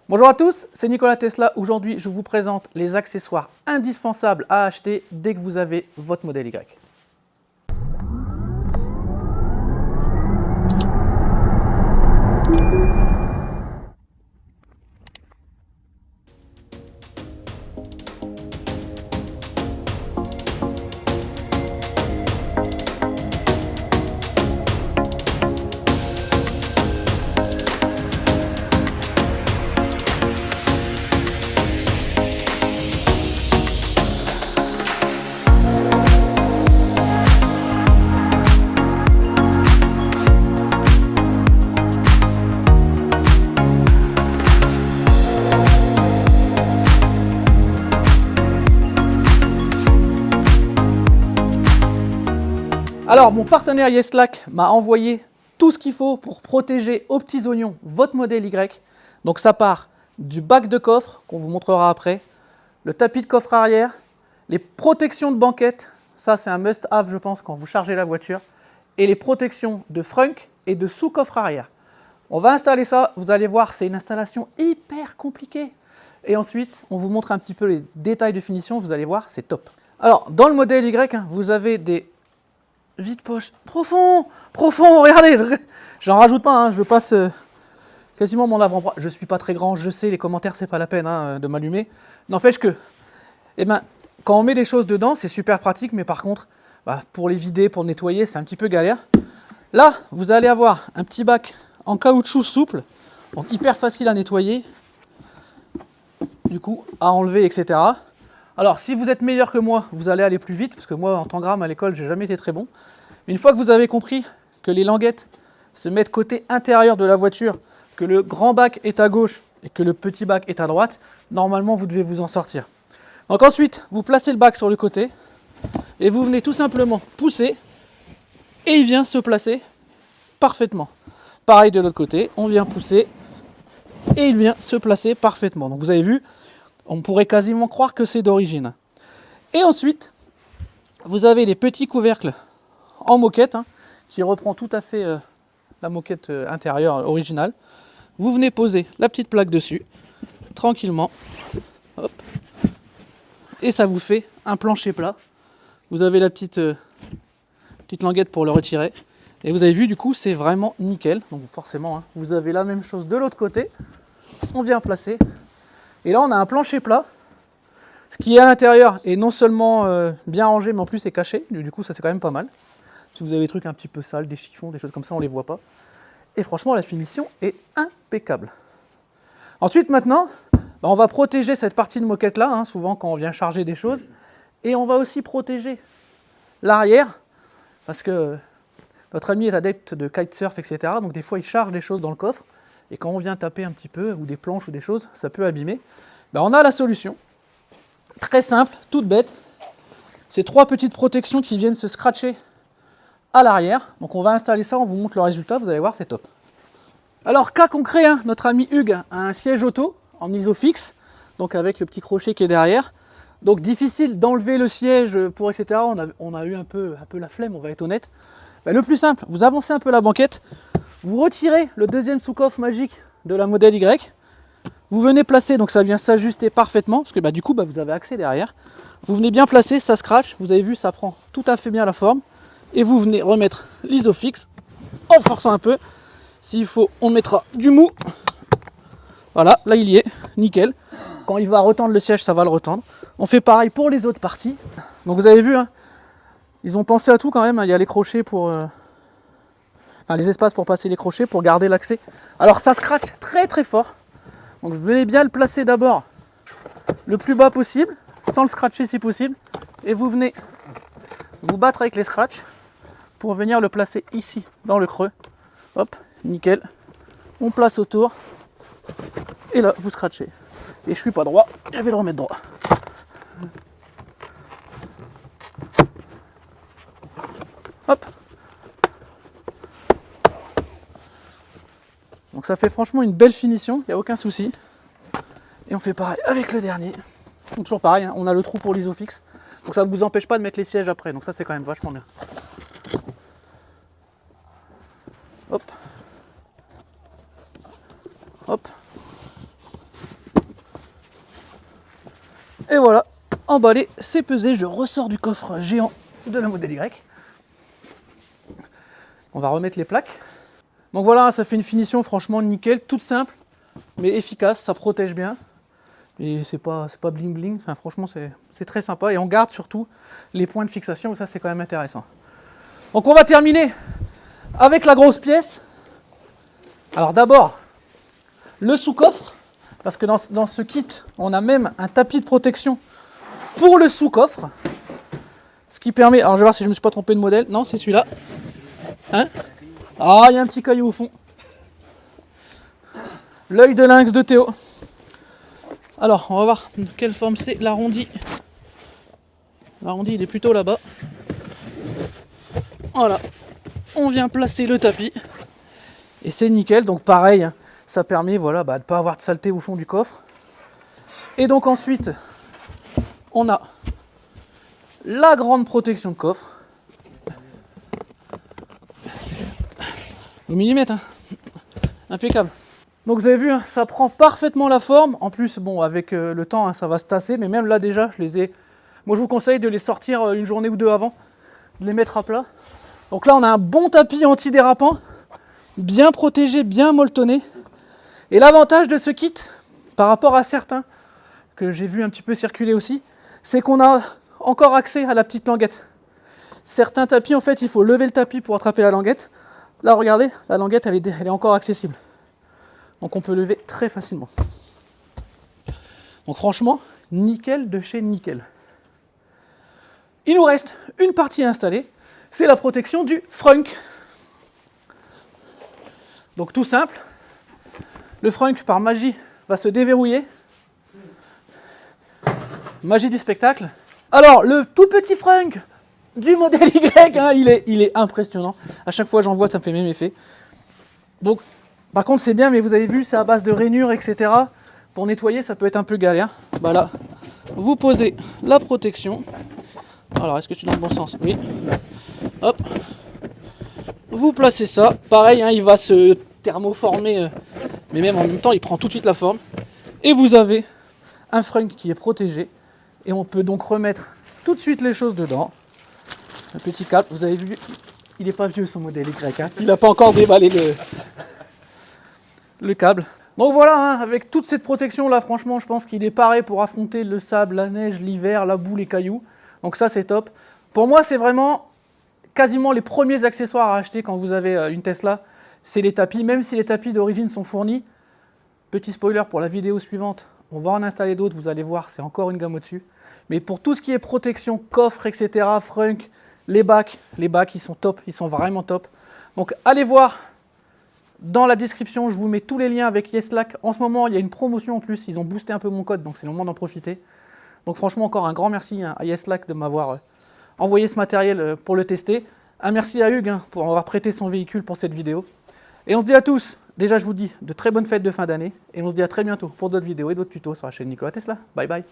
Bonjour à tous, c'est Nicolas Tesla. Aujourd'hui, je vous présente les accessoires indispensables à acheter dès que vous avez votre modèle Y. Alors, mon partenaire Yeslac m'a envoyé tout ce qu'il faut pour protéger aux petits oignons votre modèle Y. Donc ça part du bac de coffre, qu'on vous montrera après, le tapis de coffre arrière, les protections de banquette, ça c'est un must-have je pense quand vous chargez la voiture, et les protections de frunk et de sous-coffre arrière. On va installer ça, vous allez voir, c'est une installation hyper compliquée. Et ensuite, on vous montre un petit peu les détails de finition, vous allez voir, c'est top. Alors, dans le modèle Y, vous avez des vide-poche profond, regardez, j'en rajoute pas, je passe quasiment mon avant-bras. Je suis pas très grand, je sais, les commentaires, c'est pas la peine de m'allumer. N'empêche que, quand on met des choses dedans, c'est super pratique, mais par contre, pour les vider, pour nettoyer, c'est un petit peu galère. Là, vous allez avoir un petit bac en caoutchouc souple, donc hyper facile à nettoyer, du coup, à enlever, etc. Alors, si vous êtes meilleur que moi, vous allez aller plus vite, parce que moi, en temps gramme à l'école, j'ai jamais été très bon. Une fois que vous avez compris que les languettes se mettent côté intérieur de la voiture, que le grand bac est à gauche et que le petit bac est à droite, normalement, vous devez vous en sortir. Donc ensuite, vous placez le bac sur le côté et vous venez tout simplement pousser et il vient se placer parfaitement. Pareil de l'autre côté, on vient pousser et il vient se placer parfaitement. Donc vous avez vu, on pourrait quasiment croire que c'est d'origine. Et ensuite, vous avez les petits couvercles en moquette, qui reprend tout à fait la moquette intérieure originale. Vous venez poser la petite plaque dessus, tranquillement, hop, et ça vous fait un plancher plat. Vous avez la petite languette pour le retirer. Et vous avez vu, du coup, c'est vraiment nickel. Donc forcément, vous avez la même chose de l'autre côté. On vient placer. Et là, on a un plancher plat. Ce qui est à l'intérieur est non seulement bien rangé, mais en plus est caché. Du coup, ça c'est quand même pas mal. Si vous avez des trucs un petit peu sales, des chiffons, des choses comme ça, on ne les voit pas. Et franchement, la finition est impeccable. Ensuite, maintenant, on va protéger cette partie de moquette-là, souvent quand on vient charger des choses. Et on va aussi protéger l'arrière, parce que notre ami est adepte de kitesurf, etc. Donc des fois, il charge des choses dans le coffre. Et quand on vient taper un petit peu, ou des planches ou des choses, ça peut abîmer. On a la solution. Très simple, toute bête. C'est 3 petites protections qui viennent se scratcher à l'arrière. Donc on va installer ça, on vous montre le résultat, vous allez voir, c'est top. Alors, cas concret, notre ami Hugues a un siège auto en isofix, donc avec le petit crochet qui est derrière. Donc difficile d'enlever le siège pour etc. On a eu un peu la flemme, on va être honnête. Le plus simple, vous avancez un peu la banquette, vous retirez le deuxième sous-coffre magique de la modèle Y, vous venez placer, donc ça vient s'ajuster parfaitement, parce que du coup vous avez accès derrière. Vous venez bien placer, ça scratch, vous avez vu, ça prend tout à fait bien la forme. Et vous venez remettre l'isofix en forçant un peu. S'il faut, on mettra du mou. Voilà, là il y est, nickel. Quand il va retendre le siège, ça va le retendre. On fait pareil pour les autres parties. Donc vous avez vu, ils ont pensé à tout quand même. Il y a les crochets pour... les espaces pour passer les crochets, pour garder l'accès. Alors ça scratch très très fort. Donc vous venez bien le placer d'abord le plus bas possible, sans le scratcher si possible. Et vous venez vous battre avec les scratchs pour venir le placer ici, dans le creux. Hop, nickel. On place autour. Et là, vous scratchez. Et je suis pas droit, je vais le remettre droit. Hop. Donc ça fait franchement une belle finition, il n'y a aucun souci. Et on fait pareil avec le dernier. Donc toujours pareil, on a le trou pour l'isofix. Donc ça ne vous empêche pas de mettre les sièges après. Donc ça c'est quand même vachement bien. Hop. Hop. Et voilà, emballé, c'est pesé. Je ressors du coffre géant de la Model Y. On va remettre les plaques. Donc voilà, ça fait une finition franchement nickel, toute simple, mais efficace, ça protège bien. Et c'est pas bling bling, enfin, franchement c'est très sympa. Et on garde surtout les points de fixation, ça c'est quand même intéressant. Donc on va terminer avec la grosse pièce. Alors d'abord, le sous-coffre, parce que dans ce kit, on a même un tapis de protection pour le sous-coffre. Ce qui permet, alors je vais voir si je ne me suis pas trompé de modèle, non c'est celui-là. Hein? Ah, il y a un petit caillou au fond. L'œil de lynx de Théo. Alors, on va voir de quelle forme c'est l'arrondi. L'arrondi, il est plutôt là-bas. Voilà. On vient placer le tapis. Et c'est nickel. Donc pareil, ça permet voilà, de ne pas avoir de saleté au fond du coffre. Et donc ensuite, on a la grande protection de coffre. Au millimètre, hein. Impeccable. Donc vous avez vu, hein, ça prend parfaitement la forme. En plus, bon, avec le temps, hein, ça va se tasser. Mais même là déjà, je les ai... Moi, je vous conseille de les sortir une journée ou deux avant, de les mettre à plat. Donc là, on a un bon tapis antidérapant, bien protégé, bien molletonné. Et l'avantage de ce kit, par rapport à certains, que j'ai vu un petit peu circuler aussi, c'est qu'on a encore accès à la petite languette. Certains tapis, en fait, il faut lever le tapis pour attraper la languette. Là, regardez, la languette, elle est encore accessible. Donc on peut lever très facilement. Donc franchement, nickel de chez nickel. Il nous reste une partie à installer, c'est la protection du frunk. Donc tout simple, le frunk par magie va se déverrouiller. Magie du spectacle. Alors le tout petit frunk du modèle Y, hein, il est impressionnant. À chaque fois j'en vois, ça me fait le même effet. Donc par contre c'est bien, mais vous avez vu, c'est à base de rainures, etc. Pour nettoyer, ça peut être un peu galère. Bah là, vous posez la protection. Alors, est-ce que tu es dans le bon sens? Oui. Hop. Vous placez ça. Pareil, hein, il va se thermoformer, mais même en même temps, il prend tout de suite la forme. Et vous avez un frunk qui est protégé. Et on peut donc remettre tout de suite les choses dedans. Un petit câble, vous avez vu, il n'est pas vieux son modèle Y. Hein. Il n'a pas encore déballé le câble. Donc voilà, hein, avec toute cette protection là, franchement, je pense qu'il est paré pour affronter le sable, la neige, l'hiver, la boue, les cailloux. Donc ça, c'est top. Pour moi, c'est vraiment quasiment les premiers accessoires à acheter quand vous avez une Tesla. C'est les tapis, même si les tapis d'origine sont fournis. Petit spoiler pour la vidéo suivante, on va en installer d'autres, vous allez voir, c'est encore une gamme au-dessus. Mais pour tout ce qui est protection, coffre, etc., frunk, les bacs, ils sont top, ils sont vraiment top. Donc allez voir. Dans la description, je vous mets tous les liens avec Yeslac. En ce moment, il y a une promotion en plus. Ils ont boosté un peu mon code, donc c'est le moment d'en profiter. Donc franchement, encore un grand merci à Yeslac de m'avoir envoyé ce matériel pour le tester. Un merci à Hugues pour avoir prêté son véhicule pour cette vidéo. Et on se dit à tous, déjà je vous dis de très bonnes fêtes de fin d'année. Et on se dit à très bientôt pour d'autres vidéos et d'autres tutos sur la chaîne Nikola Tesla. Bye bye.